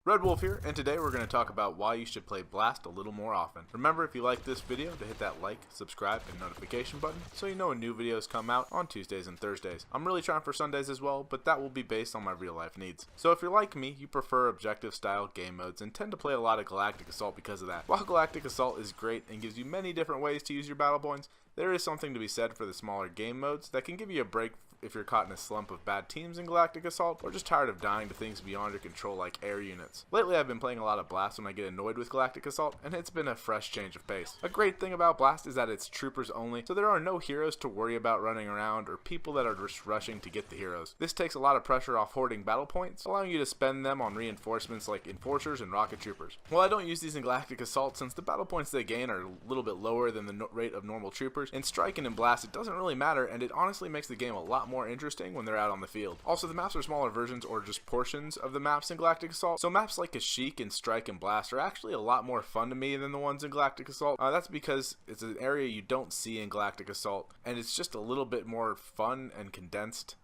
Red Wolf here, and today we're going to talk about why you should play Blast a little more often. Remember, if you like this video, to hit that like, subscribe, and notification button so you know when new videos come out on Tuesdays and Thursdays. I'm really trying for Sundays as well, but that will be based on my real life needs. So if you're like me, you prefer objective style game modes and tend to play a lot of Galactic Assault because of that. While Galactic Assault is great and gives you many different ways to use your battle points, there is something to be said for the smaller game modes that can give you a break if you're caught in a slump of bad teams in Galactic Assault, or just tired of dying to things beyond your control like air units. Lately I've been playing a lot of Blast when I get annoyed with Galactic Assault, and it's been a fresh change of pace. A great thing about Blast is that it's troopers only, so there are no heroes to worry about running around or people that are just rushing to get the heroes. This takes a lot of pressure off hoarding battle points, allowing you to spend them on reinforcements like Enforcers and Rocket Troopers. While I don't use these in Galactic Assault since the battle points they gain are a little bit lower than the rate of normal troopers, in Strike and in Blast it doesn't really matter, and it honestly makes the game a lot more interesting when they're out on the field. Also, the maps are smaller versions or just portions of the maps in Galactic Assault, so maps like Kashyyyk and Strike and Blast are actually a lot more fun to me than the ones in Galactic Assault. That's because it's an area you don't see in Galactic Assault, and it's just a little bit more fun and condensed.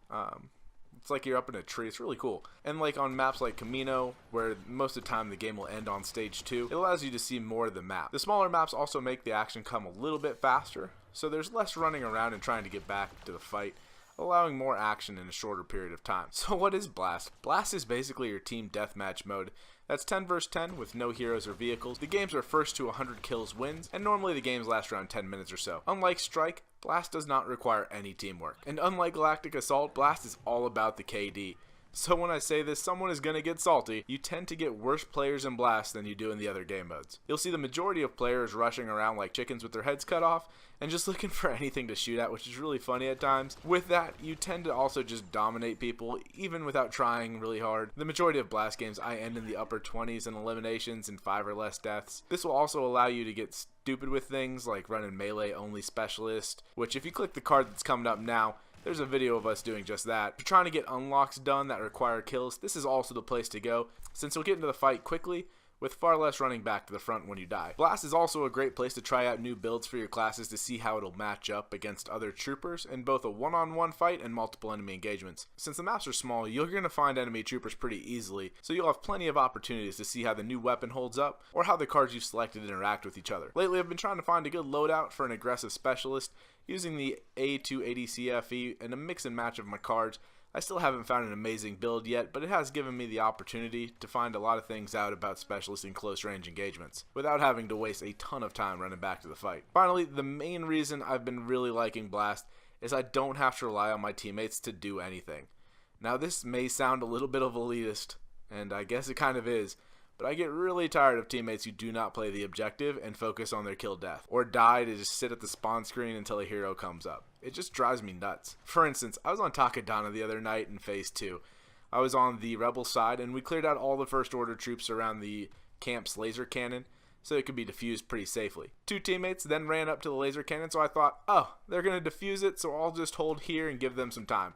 It's like you're up in a tree. It's really cool. And like on maps like Camino, where most of the time the game will end on stage 2, it allows you to see more of the map. The smaller maps also make the action come a little bit faster, so there's less running around and trying to get back to the fight, allowing more action in a shorter period of time. So what is Blast? Blast is basically your team deathmatch mode. That's 10 vs 10 with no heroes or vehicles. The games are first to 100 kills wins, and normally the games last around 10 minutes or so. Unlike Strike, Blast does not require any teamwork. And unlike Galactic Assault, Blast is all about the KD. So when I say this, someone is going to get salty. You tend to get worse players in Blast than you do in the other game modes. You'll see the majority of players rushing around like chickens with their heads cut off and just looking for anything to shoot at, which is really funny at times. With that, you tend to also just dominate people even without trying really hard. The majority of Blast games I end in the upper 20s in eliminations and 5 or less deaths. This will also allow you to get stupid with things like running melee only specialist, which if you click the card that's coming up now, there's a video of us doing just that. If you're trying to get unlocks done that require kills, this is also the place to go, since you'll get into the fight quickly with far less running back to the front when you die. Blast is also a great place to try out new builds for your classes to see how it'll match up against other troopers in both a one-on-one fight and multiple enemy engagements. Since the maps are small, you're going to find enemy troopers pretty easily, so you'll have plenty of opportunities to see how the new weapon holds up or how the cards you've selected interact with each other. Lately I've been trying to find a good loadout for an aggressive specialist using the A280CFE and a mix and match of my cards. I still haven't found an amazing build yet, but it has given me the opportunity to find a lot of things out about specialists in close range engagements, without having to waste a ton of time running back to the fight. Finally, the main reason I've been really liking Blast is I don't have to rely on my teammates to do anything. Now this may sound a little bit of elitist, and I guess it kind of is, but I get really tired of teammates who do not play the objective and focus on their kill death, or die to just sit at the spawn screen until a hero comes up. It just drives me nuts. For instance, I was on Takadana the other night in Phase 2. I was on the Rebel side, and we cleared out all the First Order troops around the camp's laser cannon, so it could be defused pretty safely. 2 teammates then ran up to the laser cannon, so I thought, oh, they're going to defuse it, so I'll just hold here and give them some time.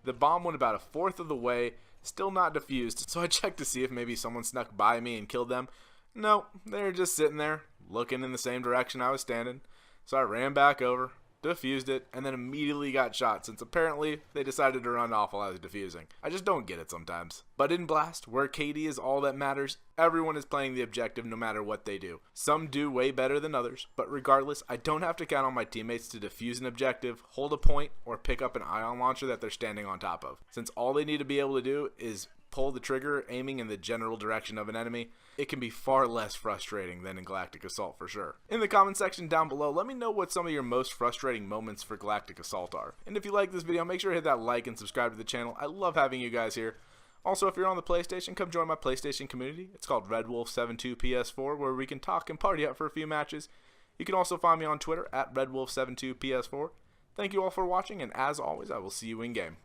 The bomb went about a fourth of the way, still not defused, so I checked to see if maybe someone snuck by me and killed them. No, they were just sitting there, looking in the same direction I was standing. So I ran back over, defused it, and then immediately got shot, since apparently they decided to run off while I was defusing. I just don't get it sometimes. But in Blast, where KD is all that matters, everyone is playing the objective no matter what they do. Some do way better than others, but regardless, I don't have to count on my teammates to defuse an objective, hold a point, or pick up an ion launcher that they're standing on top of. Since all they need to be able to do is pull the trigger, aiming in the general direction of an enemy, it can be far less frustrating than in Galactic Assault for sure. In the comment section down below, let me know what some of your most frustrating moments for Galactic Assault are. And if you like this video, make sure to hit that like and subscribe to the channel. I love having you guys here. Also, if you're on the PlayStation, come join my PlayStation community. It's called Red Wolf 72 PS4, where we can talk and party out for a few matches. You can also find me on Twitter at Red Wolf 72 PS4. Thank you all for watching, and as always, I will see you in game.